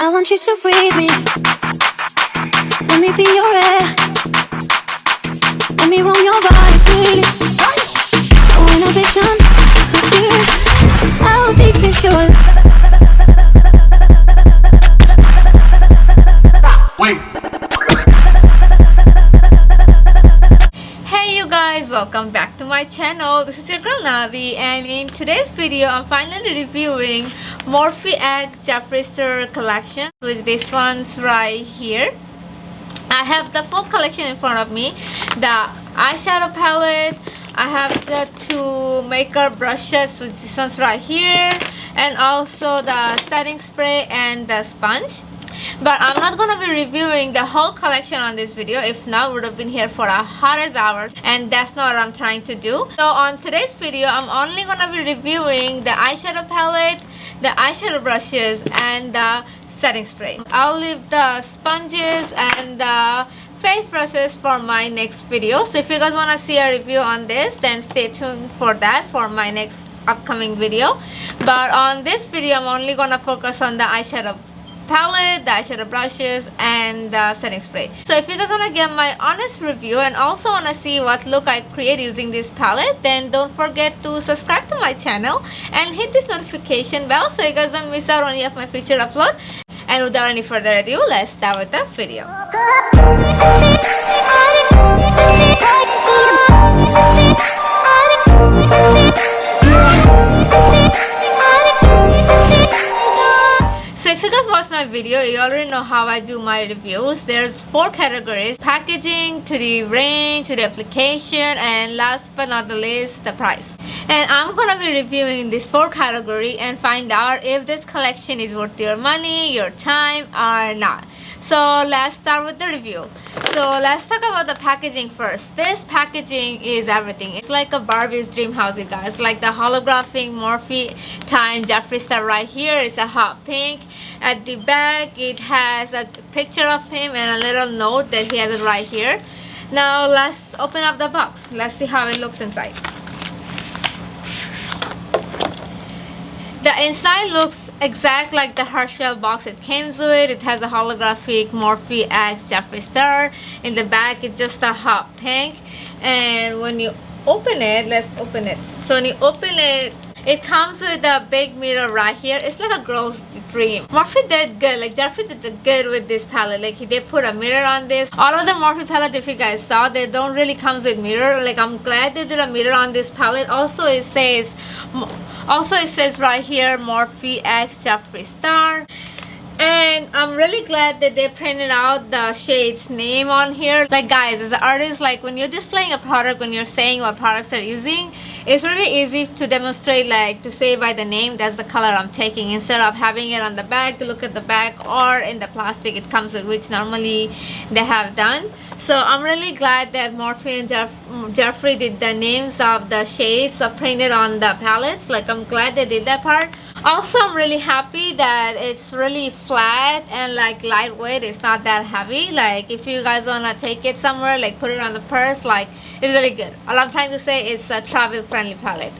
I want you to breathe me. Let me be your air. Let me roam your body freely. No inhibition, no fear. How deep is your love? Wait. Hey you guys, welcome back to my channel. This is your girl Navi, and in today's video I'm finally reviewing MORPHE X JEFFREE Stir collection, which this one's right here. I have the full collection in front of me. The eyeshadow palette, I have the two makeup brushes, which this one's right here, and also the setting spray and the sponge. But I'm not gonna be reviewing the whole collection on this video. If not, would have been here for a hot as hours, and that's not what I'm trying to do. So on today's video, I'm only gonna be reviewing the eyeshadow palette, the eyeshadow brushes, and the setting spray. I'll leave the sponges and the face brushes for my next video. So if you guys want to see a review on this, then stay tuned for that for my next upcoming video. But on this video, I'm only gonna focus on the eyeshadow palette, the eyeshadow brushes, and the setting spray. So if you guys want to get my honest review and also want to see what look I create using this palette, then don't forget to subscribe to my channel and hit this notification bell so you guys don't miss out on any of my future upload. And without any further ado, let's start with the video. So if you guys watch my video, you already know how I do my reviews. There's 4 categories: packaging, to the range, to the application, and last but not the least, the price. And I'm gonna be reviewing this 4 category and find out if this collection is worth your money, your time, or not. So let's start with the review. So let's talk about the packaging first. This packaging is everything. It's like a Barbie's dream house, you guys. Like the holographic Morphe time JEFFREE Star right here is a hot pink. At the back, it has a picture of him and a little note that he has it right here. Now let's open up the box. Let's see how it looks inside. The inside looks exact like the Herschel box it came with. It has a holographic MORPHE X JEFFREE Star. In the back, it's just a hot pink. And when you open it, let's open it. So when you open it, it comes with a big mirror right here. It's like a girl's dream. Morphe did good. Like JEFFREE did good with this palette. Like they put a mirror on this. All of the Morphe palette, if you guys saw, they don't really comes with mirror. Like I'm glad they did a mirror on this palette. Also it says right here MORPHE X JEFFREE Star. And I'm really glad that they printed out the shade's name on here. Like guys, as an artist, like when you're displaying a product, when you're saying what products they're using, it's really easy to demonstrate, like to say by the name, that's the color I'm taking, instead of having it on the back to look at the back, or in the plastic it comes with, which normally they have done. So I'm really glad that Morphe and JEFFREE did the names of the shades printed on the palettes. Like I'm glad they did that part. Also, I'm really happy that it's really flat and like lightweight. It's not that heavy. Like if you guys want to take it somewhere, like put it on the purse, like it's really good. All I'm trying to say is a travel friendly palette.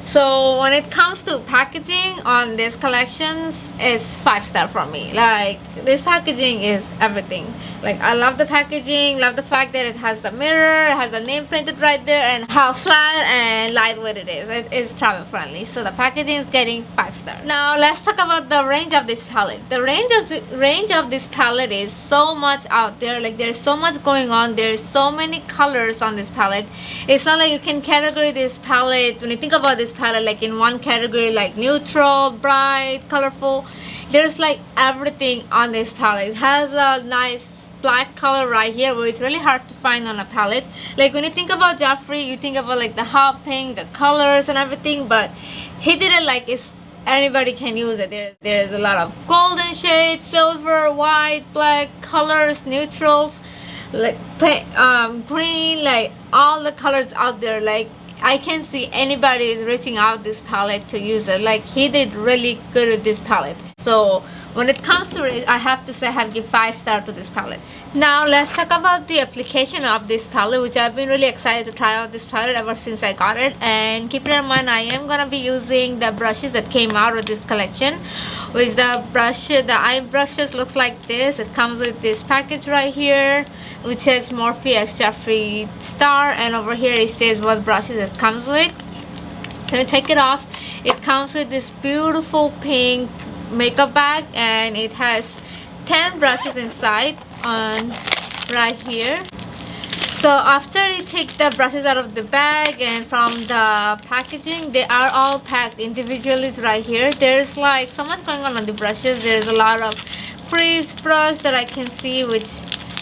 So when it comes to packaging on these collections, it's 5-star for me. Like this packaging is everything. Like I love the packaging, love the fact that it has the mirror, it has the name printed right there, and how flat and lightweight it is. It is travel friendly. So the packaging is getting 5-star. Now let's talk about the range of this palette. The range of this palette is so much out there. Like there's so much going on. There's so many colors on this palette. It's not like you can categorize this palette, when you think about this palette, like in one category, like neutral, bright, colorful. There's like everything on this palette. It has a nice black color right here, where it's really hard to find on a palette. Like when you think about JEFFREE, you think about like the hot pink, the colors and everything, but he did it like it's anybody can use it. There's a lot of golden shades, silver, white, black colors, neutrals, like green, like all the colors out there. Like I can see anybody is reaching out this palette to use it. Like he did really good with this palette. So when it comes to it, I have to say I have give 5 stars to this palette. Now let's talk about the application of this palette, which I've been really excited to try out this palette ever since I got it. And keep in mind, I am gonna be using the brushes that came out with this collection, which the eye brushes looks like this. It comes with this package right here, which says Morphe X JEFFREE star, and over here it says what brushes it comes with. So take it off. It comes with this beautiful pink makeup bag, and it has 10 brushes inside on right here. So after you take the brushes out of the bag and from the packaging, they are all packed individually right here. There's like so much going on the brushes. There's a lot of crease brush that I can see, which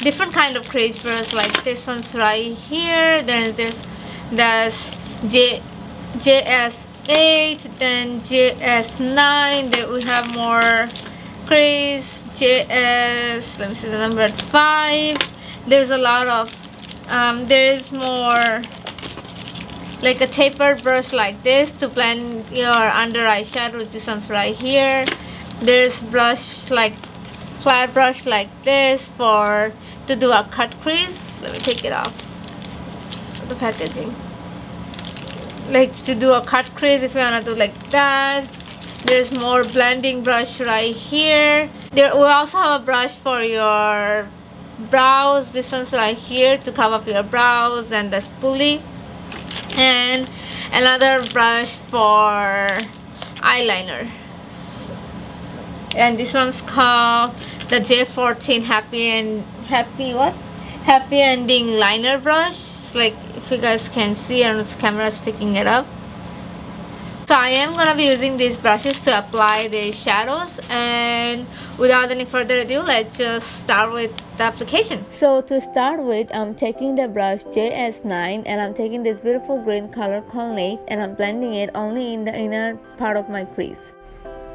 different kind of crease brush, like this one's right here. Then there's JS8, then JS9. Then we have more crease, JS, let me see the number, 5. There's a lot of there's more like a tapered brush like this to blend your under eye shadow. This one's right here. There's brush like flat brush like this to do a cut crease. Let me take it off the packaging. Like to do a cut crease if you wanna do like that. There's more blending brush right here. We also have a brush for your brows. This one's right here to cover up your brows and the spoolie, and another brush for eyeliner, and this one's called the J14 happy ending liner brush. Like if you guys can see, I don't know if the camera is picking it up. So I am gonna be using these brushes to apply the shadows, and without any further ado, let's just start with the application. So to start with, I'm taking the brush JS9, and I'm taking this beautiful green color called Nate, and I'm blending it only in the inner part of my crease.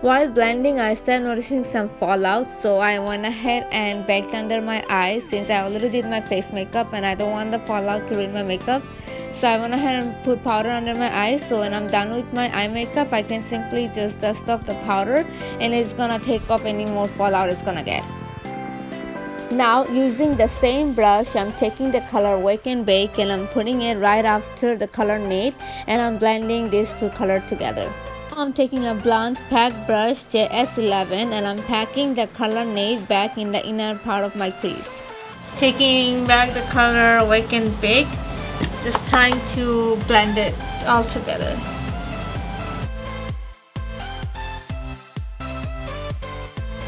While blending, I started noticing some fallout, so I went ahead and baked under my eyes since I already did my face makeup and I don't want the fallout to ruin my makeup. So I went ahead and put powder under my eyes, so when I'm done with my eye makeup, I can simply just dust off the powder and it's gonna take off any more fallout it's gonna get. Now using the same brush, I'm taking the color Wake and Bake and I'm putting it right after the color Nate, and I'm blending these two colors together. I'm taking a blunt pack brush JS11 and I'm packing the color Nate back in the inner part of my crease. Taking back the color Wake and Bake, just trying to blend it all together.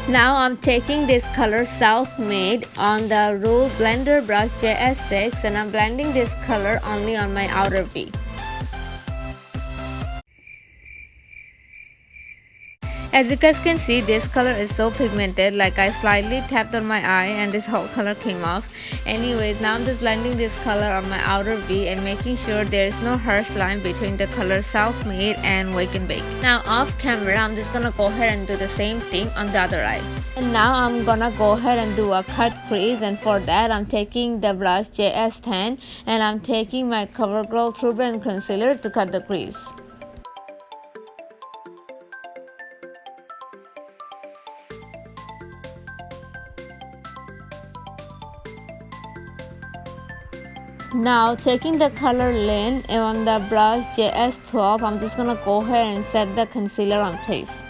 Now I'm taking this color Self-Made on the Rule Blender brush JS6 and I'm blending this color only on my outer V. As you guys can see, this color is so pigmented, like I slightly tapped on my eye and this whole color came off. Anyways, now I'm just blending this color on my outer V and making sure there is no harsh line between the color Self-Made and Wake and Bake. Now off camera, I'm just gonna go ahead and do the same thing on the other eye. And now I'm gonna go ahead and do a cut crease, and for that I'm taking the brush JS10 and I'm taking my CoverGirl True Blend Concealer to cut the crease. Now taking the color Lin and on the brush JS12, I'm just gonna go ahead and set the concealer on place.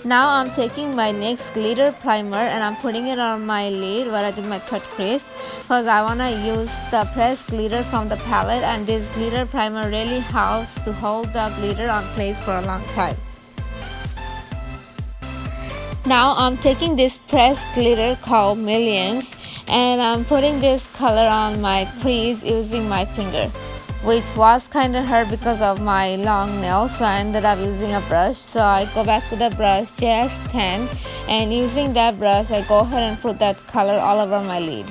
Now I'm taking my NYX glitter primer and I'm putting it on my lid where I did my cut crease, because I wanna use the pressed glitter from the palette, and this glitter primer really helps to hold the glitter on place for a long time. Now I'm taking this pressed glitter called Millions and I'm putting this color on my crease using my finger, which was kind of hurt because of my long nails, so I ended up using a brush. So I go back to the brush JS10 and using that brush I go ahead and put that color all over my lid.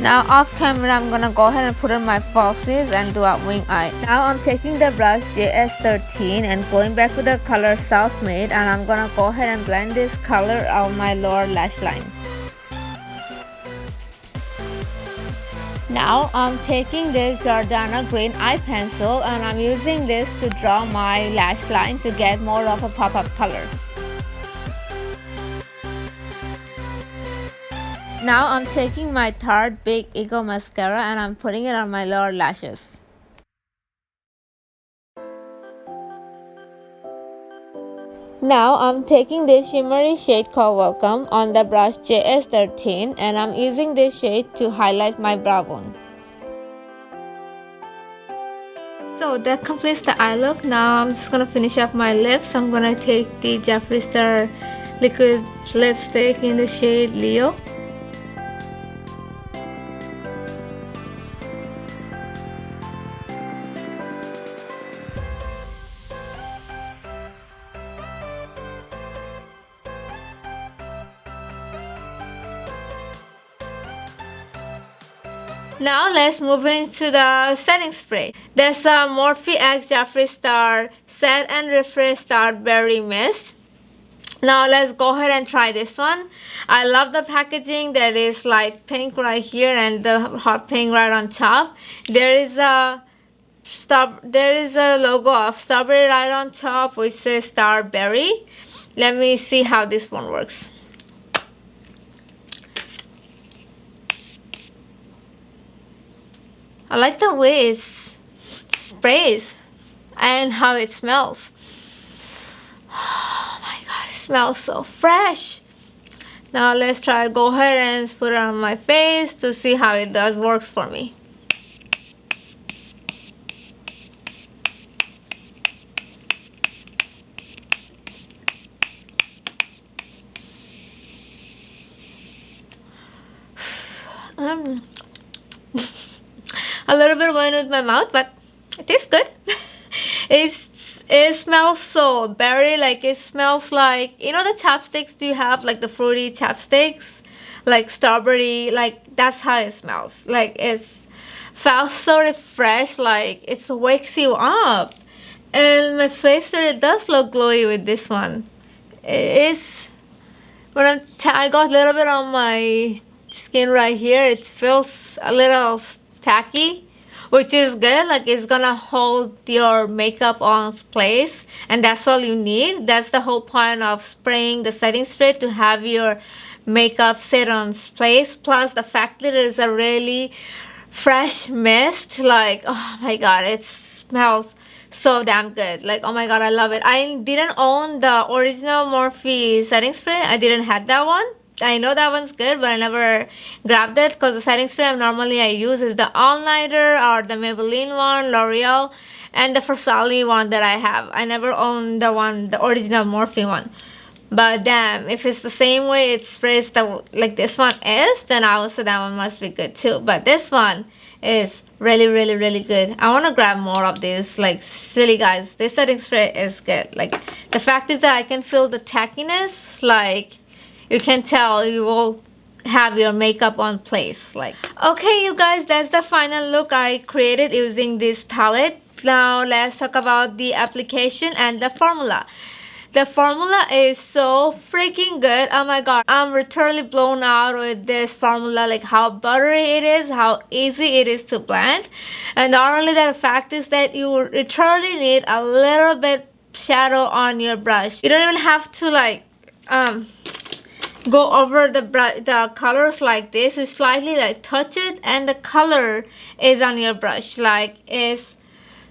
Now off camera, I'm gonna go ahead and put on my falsies and do a wing eye. Now I'm taking the brush JS13 and going back with the color Self-Made, and I'm gonna go ahead and blend this color on my lower lash line. Now I'm taking this Jordana green eye pencil and I'm using this to draw my lash line to get more of a pop-up color. Now I'm taking my Tarte Big Eagle mascara and I'm putting it on my lower lashes. Now I'm taking this shimmery shade called Welcome on the brush JS13 and I'm using this shade to highlight my brow bone. So that completes the eye look. Now I'm just gonna finish up my lips. I'm gonna take the Jeffree Star liquid lipstick in the shade Leo. Now let's move into the setting spray. There's a Morphe X Jeffree Star Set and Refresh Starberry Mist. Now let's go ahead and try this one. I love the packaging. That is light pink right here and the hot pink right on top. There is a logo of strawberry right on top which says Starberry. Let me see how this one works. I like the way it sprays and how it smells. Oh my god, it smells so fresh. Now let's try go ahead and put it on my face to see how it works for me. A little bit went with my mouth, but it tastes good. It smells so berry, like it smells like, you know the chapsticks you have, like the fruity chapsticks, like strawberry, like that's how it smells. Like it feels so refreshed, like it wakes you up. And my face really does look glowy with this one. It is, when I got a little bit on my skin right here, it feels a little tacky, which is good. Like it's gonna hold your makeup on place, and that's all you need. That's the whole point of spraying the setting spray, to have your makeup sit on place. Plus the fact that it's a really fresh mist, like oh my god, it smells so damn good. Like oh my god, I love it. I didn't own the original Morphe setting spray. I didn't have that one. I know that one's good, but I never grabbed it because the setting spray normally I use is the All Nighter or the Maybelline one, L'Oreal, and the Versali one that I have. I never owned the original Morphe one. But damn, if it's the same way it sprays like this one is, then I would say that one must be good too. But this one is really, really, really good. I want to grab more of this. Like really guys, this setting spray is good. Like the fact is that I can feel the tackiness, like you can tell you will have your makeup on place. Like okay you guys, that's the final look I created using this palette. Now let's talk about the application and the formula. The formula is so freaking good. Oh my god, I'm literally blown out with this formula, like how buttery it is, how easy it is to blend. And not only that, the fact is that you literally need a little bit shadow on your brush. You don't even have to like go over the colors like this. You slightly like touch it and the color is on your brush. Like it's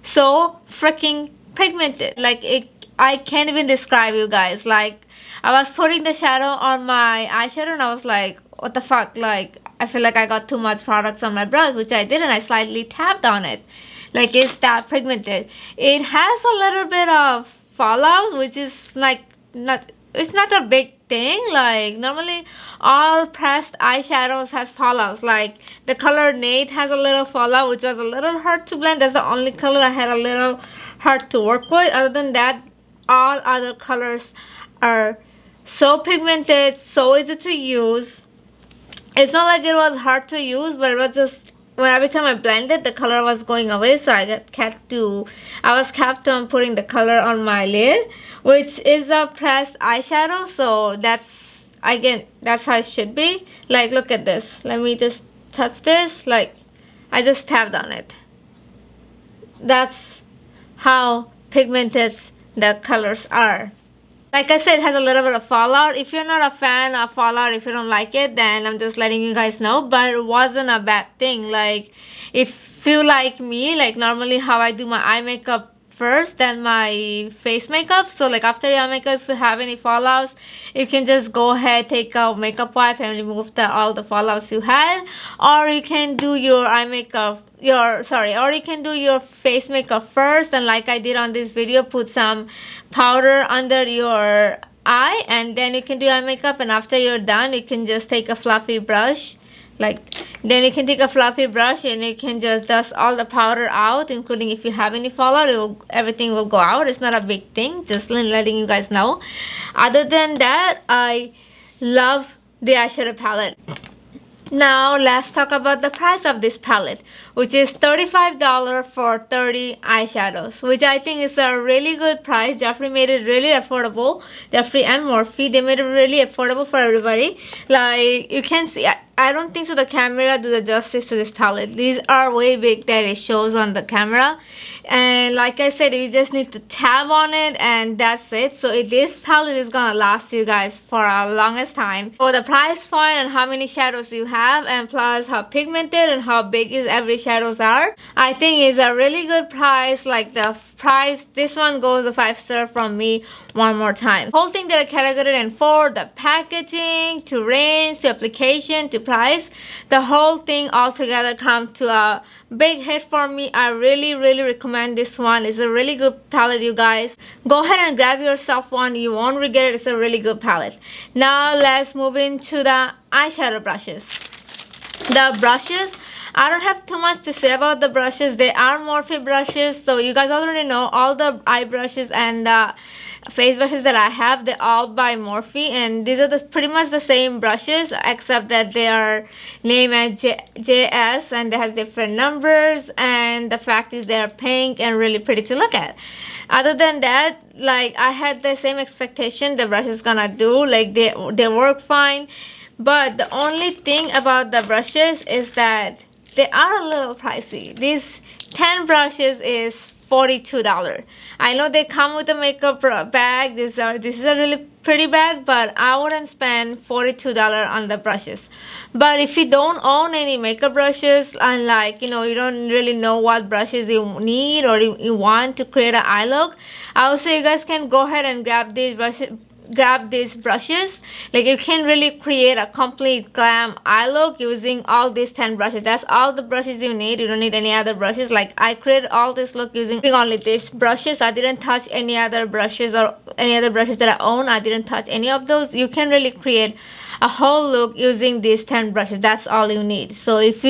so freaking pigmented. Like I can't even describe you guys. Like I was putting the shadow on my eyeshadow and I was like, what the fuck? Like I feel like I got too much products on my brush, which I didn't. I slightly tapped on it. Like it's that pigmented. It has a little bit of fallout, which is like it's not a big thing. Like normally all pressed eyeshadows has fallouts. Like the color Nate has a little fallout, which was a little hard to blend. That's the only color I had a little hard to work with. Other than that, all other colors are so pigmented, so easy to use. It's not like it was hard to use, but it was just when every time I blended, the color was going away. So I was kept on putting the color on my lid, which is a pressed eyeshadow. So that's how it should be. Like look at this. Let me just touch this. Like I just tapped on it. That's how pigmented the colors are. Like I said, it has a little bit of fallout. If you're not a fan of fallout, if you don't like it, then I'm just letting you guys know. But it wasn't a bad thing. Like, if you like me, like normally how I do my eye makeup first, then my face makeup. So like after your makeup, if you have any fallouts, you can just go ahead, take a makeup wipe and remove all the fallouts you had. Or you can do your eye makeup, or you can do your face makeup first, and like I did on this video, put some powder under your eye, and then you can do eye makeup. And after you're done, you can just take a fluffy brush, and you can just dust all the powder out, including if you have any fallout, everything will go out. It's not a big thing, just letting you guys know. Other than that, I love the eyeshadow palette. Now let's talk about the price of this palette, which is $35 for 30 eyeshadows, which I think is a really good price. Jeffree made it really affordable. Jeffree and Morphe, they made it really affordable for everybody. Like you can see, I don't think so the camera do the justice to this palette. These are way big that it shows on the camera. And like I said, you just need to tap on it and that's it. So this palette is gonna last you guys for a longest time. For the price point and how many shadows you have, and plus how pigmented and how big is every shadows are, I think is a really good price. Like the price, this one goes a 5-star from me one more time. Whole thing that I categorized in 4, the packaging to range to application to price, the whole thing all together come to a big hit for me. I really recommend this one. It's a really good palette, you guys. Go ahead and grab yourself one. You won't regret it. It's a really good palette. Now let's move into the eyeshadow brushes. The brushes, I don't have too much to say about the brushes. They are Morphe brushes, so you guys already know all the eye brushes and face brushes that I have, they're all by Morphe, and these are pretty much the same brushes except that they are named as JS and they have different numbers, and the fact is they're pink and really pretty to look at. Other than that, like I had the same expectation the brush is gonna do, like they work fine, but the only thing about the brushes is that they are a little pricey. These 10 brushes is $42. I know they come with a makeup bag. This is a really pretty bag, but I wouldn't spend $42 on the brushes. But if you don't own any makeup brushes and like you don't really know what brushes you need or you want to create an eye look, I would say you guys can go ahead and grab these brushes. Like you can really create a complete glam eye look using all these 10 brushes. That's all the brushes you need. You don't need any other brushes. Like I created all this look using only these brushes. I didn't touch any other brushes or any other brushes that I own. I didn't touch any of those. You can really create a whole look using these 10 brushes. That's all you need. So if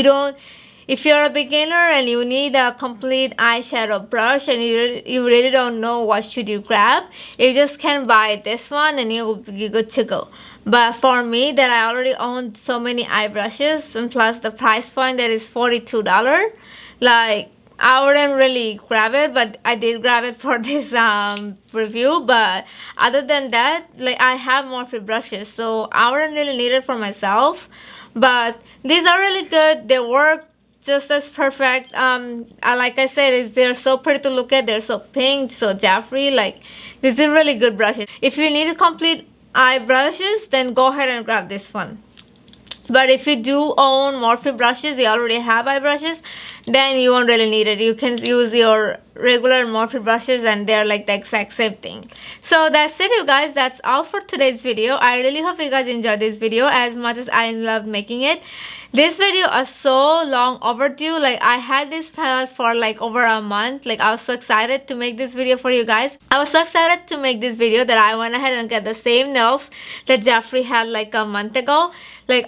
you're a beginner and you need a complete eyeshadow brush and you really don't know what should you grab, you just can buy this one and you'll be good to go. But for me, that I already own so many eye brushes and plus the price point that is $42, like I wouldn't really grab it, but I did grab it for this review. But other than that, like I have Morphe brushes, so I wouldn't really need it for myself. But these are really good. They work just as perfect. Like I said, they're so pretty to look at. They're so pink, so Jeffree. Like these are really good brushes. If you need a complete eye brushes, then go ahead and grab this one. But if you do own Morphe brushes, you already have eye brushes, then you won't really need it. You can use your regular Morphe brushes and they're like the exact same thing. So that's it, you guys. That's all for today's video. I really hope you guys enjoyed this video as much as I loved making it. This video is so long overdue. Like I had this palette for like over a month. Like I was so excited to make this video for you guys. I was so excited to make this video that I went ahead and get the same nails that Jeffree had like a month ago. Like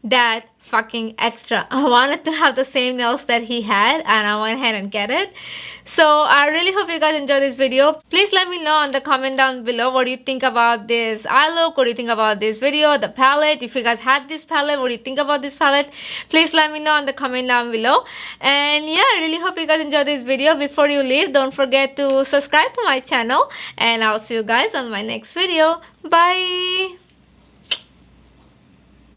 that fucking extra. I wanted to have the same nails that he had and I went ahead and get it. So I really hope you guys enjoyed this video. Please let me know on the comment down below what do you think about this eye look, what do you think about this video, the palette. If you guys had this palette, what do you think about this palette? Please let me know on the comment down below. And yeah, I really hope you guys enjoyed this video. Before you leave, don't forget to subscribe to my channel and I'll see you guys on my next video. Bye.